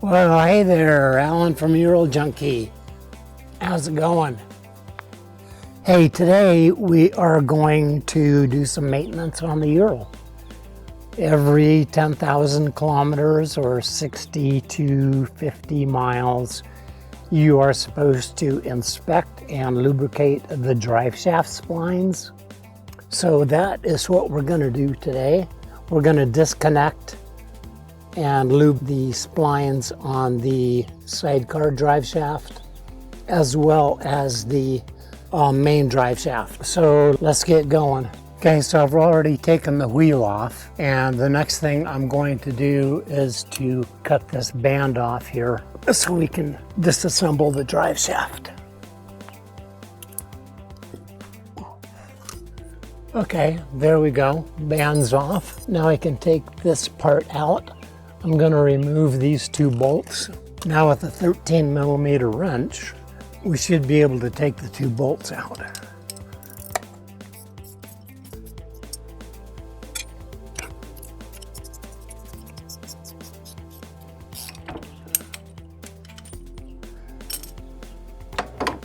Well, hey there, Alan from Ural Junkie. How's it going? Hey, today we are going to do some maintenance on the Ural. Every 10,000 kilometers or 60 to 50 miles, you are supposed to inspect and lubricate the drive shaft splines. So that is what we're going to do today. We're going to disconnect and lube the splines on the sidecar drive shaft as well as the main drive shaft. So let's get going. Okay, so I've already taken the wheel off, and the next thing I'm going to do is to cut this band off here so we can disassemble the drive shaft. Okay, there we go, band's off. Now I can take this part out. I'm going to remove these two bolts. Now with a 13 millimeter wrench, we should be able to take the two bolts out.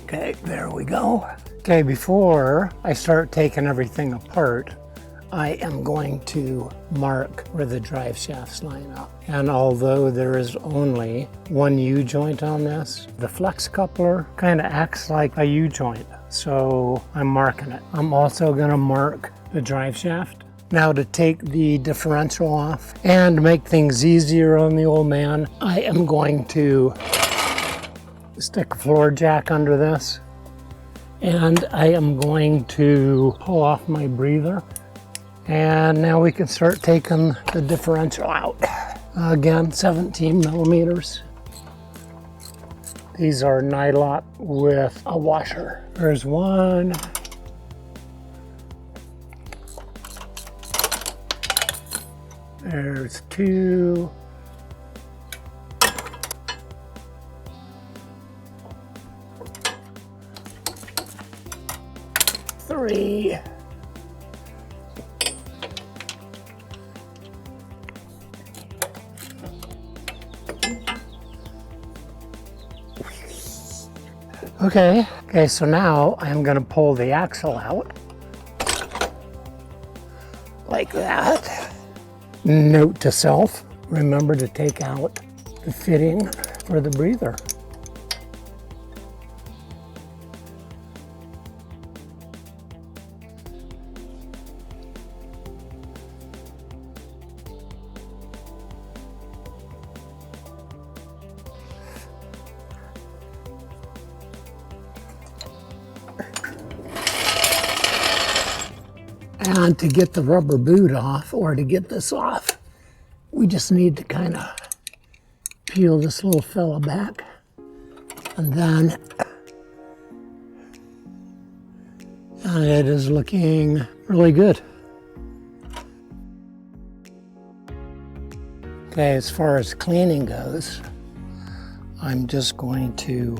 Okay, there we go. Okay, before I start taking everything apart, I am going to mark where the drive shafts line up. And although there is only one U-joint on this, the flex coupler kind of acts like a U-joint. So I'm marking it. I'm also going to mark the drive shaft. Now to take the differential off and make things easier on the old man, I am going to stick a floor jack under this. And I am going to pull off my breather. And now we can start taking the differential out. Again, 17 millimeters. These are nylon with a washer. There's one. There's two. Three. Okay, so now I'm going to pull the axle out like that. Note to self, remember to take out the fitting for the breather. And to get the rubber boot off, or to get this off, we just need to kind of peel this little fella back. And then it is looking really good. Okay, as far as cleaning goes, I'm just going to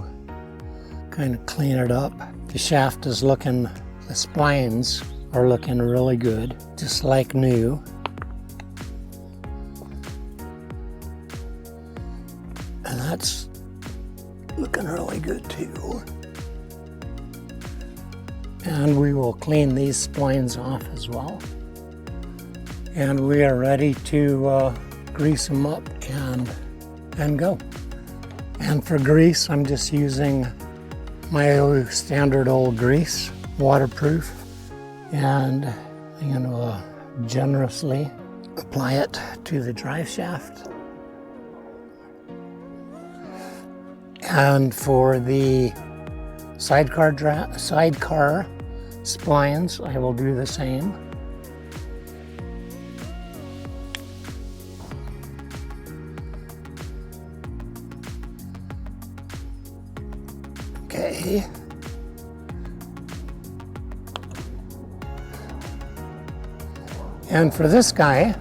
kind of clean it up. The shaft is looking, the splines are looking really good, just like new. And that's looking really good too. And we will clean these splines off as well. And we are ready to grease them up and go. And for grease, I'm just using my standard old grease, waterproof. And I'm going to generously apply it to the drive shaft. And for the sidecar splines, I will do the same. Okay. And for this guy,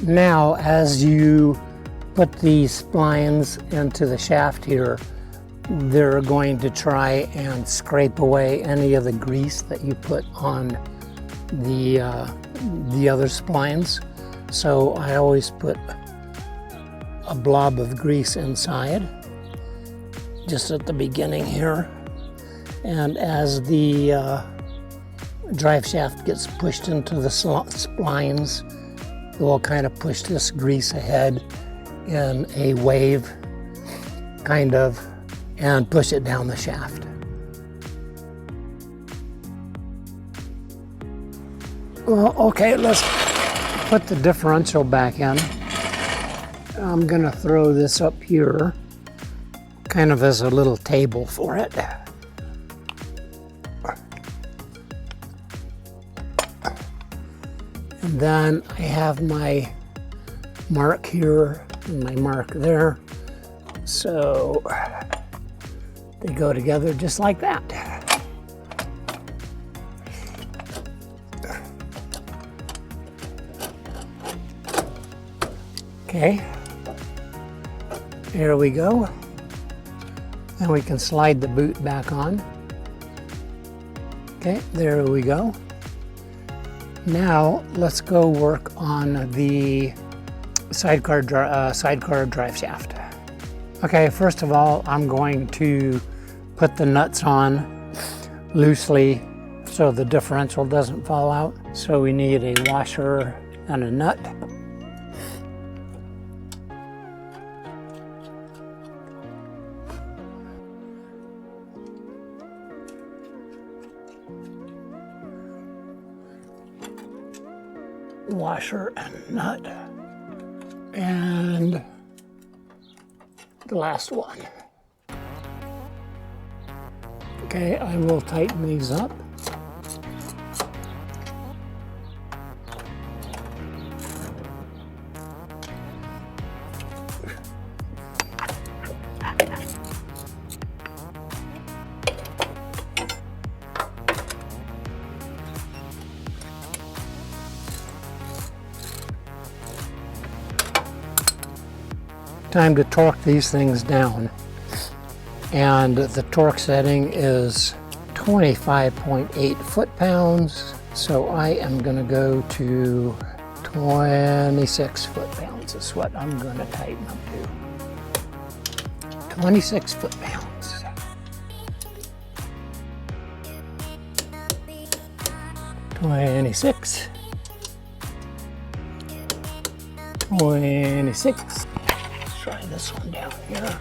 now as you put the splines into the shaft here, they're going to try and scrape away any of the grease that you put on the other splines. So I always put a blob of grease inside, just at the beginning here. And as the drive shaft gets pushed into the splines, it will kind of push this grease ahead in a wave, kind of, and push it down the shaft. Well, okay, let's put the differential back in. I'm gonna throw this up here, kind of as a little table for it. And then I have my mark here and my mark there. So they go together just like that. Okay, here we go. And we can slide the boot back on. Okay, there we go. Now let's go work on the sidecar drive shaft. Okay, first of all, I'm going to put the nuts on loosely so the differential doesn't fall out. So we need a washer and a nut. Washer and nut, and the last one. Okay, I will tighten these up. Time to torque these things down, and the torque setting is 25.8 foot-pounds, so I am going to go to 26 foot-pounds is what I'm going to tighten up to. 26 foot-pounds. Twenty-six. Try this one down here.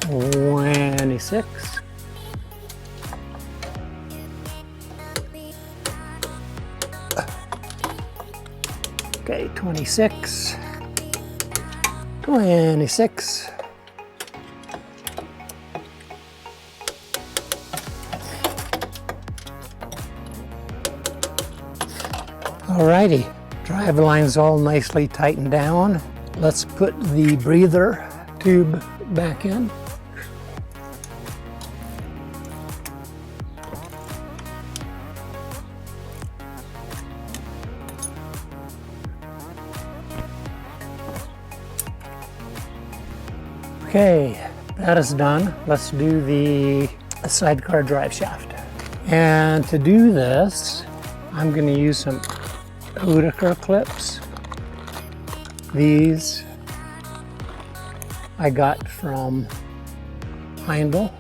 26. Okay, 26. 26. Alrighty. Drive line's all nicely tightened down. Let's put the breather tube back in. Okay, that is done. Let's do the sidecar drive shaft. And to do this, I'm going to use some Sidecar clips. These I got from Heindel.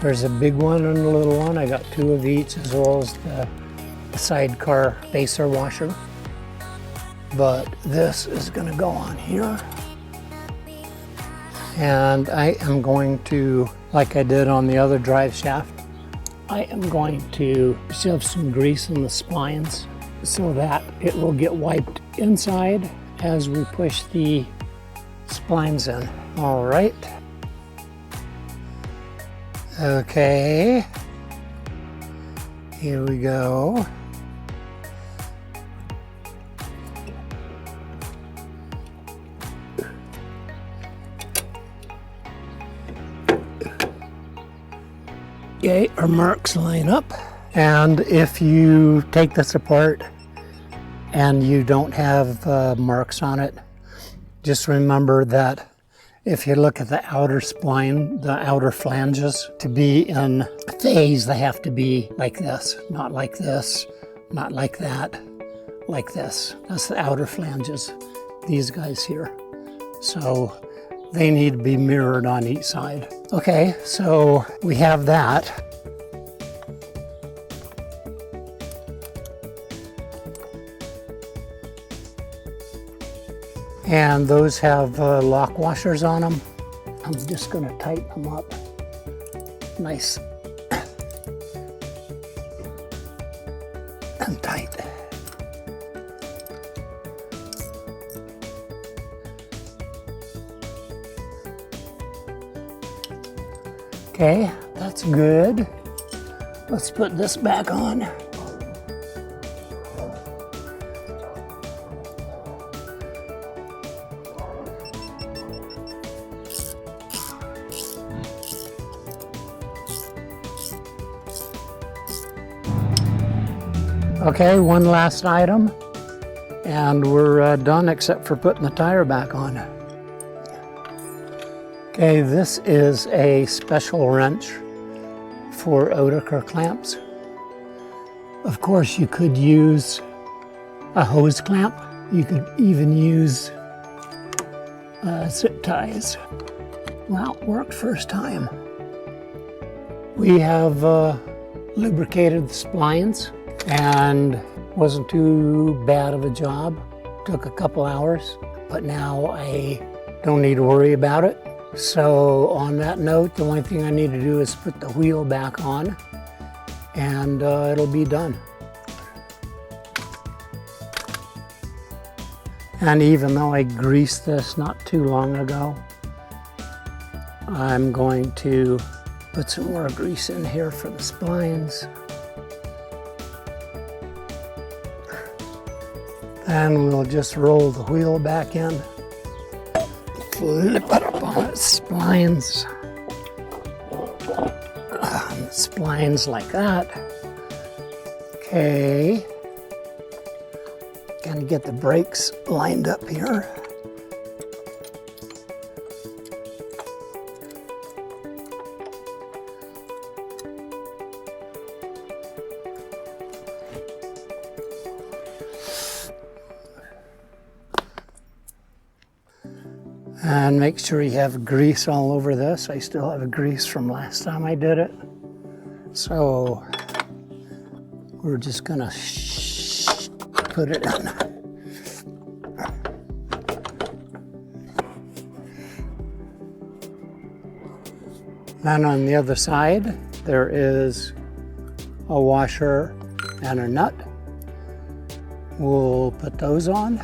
There's a big one and a little one. I got two of each, as well as the sidecar spacer washer. But this is going to go on here. And I am going to, like I did on the other drive shaft, I am going to shove some grease in the splines so that it will get wiped inside as we push the splines in. All right. Okay. Here we go. Okay, our marks line up. And if you take this apart and you don't have marks on it, just remember that if you look at the outer spline, the outer flanges, to be in phase, they have to be like this, not like this, not like that, like this. That's the outer flanges. these guys here. So they need to be mirrored on each side. Okay, so we have that. And those have lock washers on them. I'm just going to tighten them up. Nice and tight. Okay, that's good. Let's put this back on. Okay, one last item, and we're done except for putting the tire back on. Okay, this is a special wrench for outer clamps. Of course, you could use a hose clamp. You could even use zip ties. Well, it worked first time. We have lubricated the splines, and wasn't too bad of a job. Took a couple hours, but now I don't need to worry about it. So on that note, the only thing I need to do is put the wheel back on, and it'll be done. And even though I greased this not too long ago, I'm going to put some more grease in here for the splines. And we'll just roll the wheel back in. Flip it up on its splines. Splines like that. Okay. Gonna get the brakes lined up here. And make sure you have grease all over this. I still have grease from last time I did it. So we're just gonna put it in. Then on the other side, there is a washer and a nut. We'll put those on.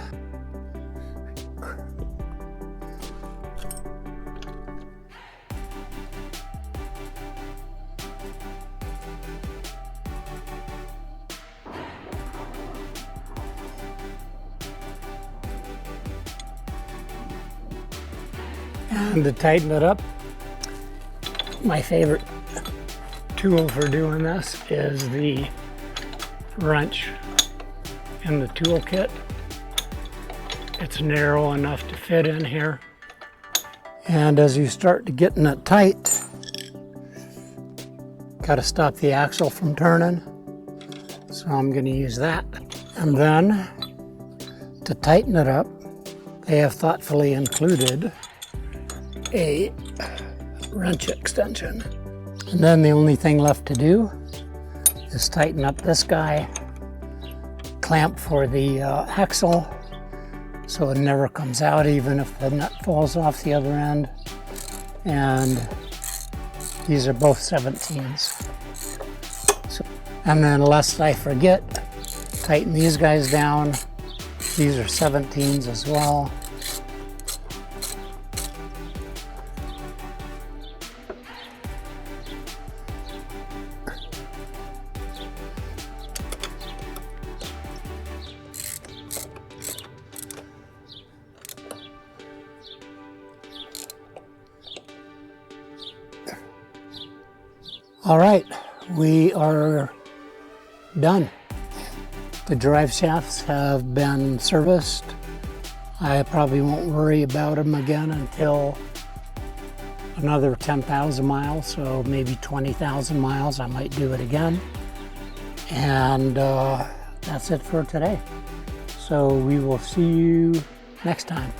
And to tighten it up, my favorite tool for doing this is the wrench in the toolkit. It's narrow enough to fit in here. And as you start to getting it tight, got to stop the axle from turning. So I'm going to use that. And then to tighten it up, they have thoughtfully included a wrench extension. And then the only thing left to do is tighten up this guy, clamp for the axle so it never comes out even if the nut falls off the other end. And these are both 17s. So, and then lest I forget, tighten these guys down. These are 17s as well. All right, we are done. The drive shafts have been serviced. I probably won't worry about them again until another 10,000 miles, so maybe 20,000 miles, I might do it again. And that's it for today. So we will see you next time.